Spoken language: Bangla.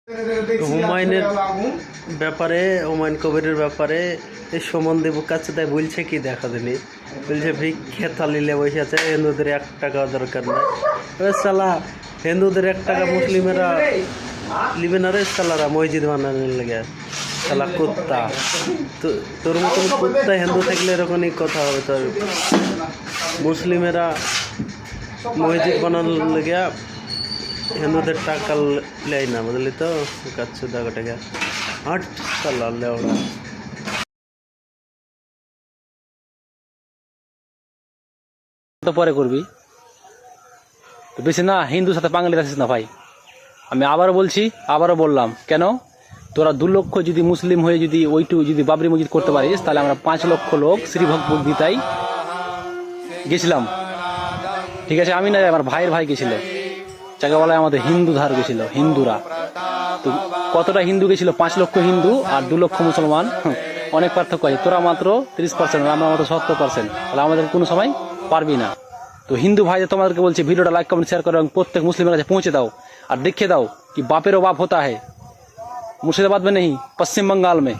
হুমায়ুনের ব্যাপারে, হুমায়ুন কবিরের ব্যাপারে এই সুমন দেব কাছে তাই বলছে কি দেখা দিনি, বলছে ভিক্ষে থালিলে বসে আছে, হিন্দুদের 1 টাকা দরকার নাই। সালা হিন্দুদের 1 টাকা মুসলিমেরা লিবে না রে সালারা মসজিদ বানানোর লেগে। সালা কুত্তা, তোর মতন কুত্তা হিন্দু থাকলে এরকমই কথা হবে। তোর মুসলিমেরা মসজিদ বানানোর লেগে হিন্দুদের টাকা লেয় না, বুঝলি তো? কাচ্ছু টাকা টাকা হাট সালা লেওড়া। তো পরে করবি তো বেশি না, হিন্দুর সাথে বাঙালি আছিস না ভাই। আমি আবারও বলছি, আবারও বললাম, কেন তোরা 2 লক্ষ যদি মুসলিম হয়ে যদি ওইটুকু যদি বাবরি মসজিদ করতে পারিস, তাহলে আমরা 5 লক্ষ লোক শ্রীভগবদ্গীতায় গেছিলাম। ঠিক আছে, আমি না, আমার ভাইয়ের ভাই গেছিল, যাকে বলা হয় আমাদের হিন্দু ধার গেছিল, হিন্দুরা। তো কতটা হিন্দু গেছিল? 5 লক্ষ হিন্দু আর 2 লক্ষ মুসলমান, অনেক পার্থক্য আছে। তোরা মাত্র 30%, আমরা মাত্র 70%, তাহলে আমাদের কোনো সময় পারবি না। তো হিন্দু ভাইদের তোমাদেরকে বলছি, ভিডিওটা লাইক কমেন্ট শেয়ার করো এবং প্রত্যেক মুসলিমের কাছে পৌঁছে দাও আর দেখিয়ে দাও कि बापेरो बाप होता है मुर्शिदाबाद में नहीं, पश्चिम बंगाल में।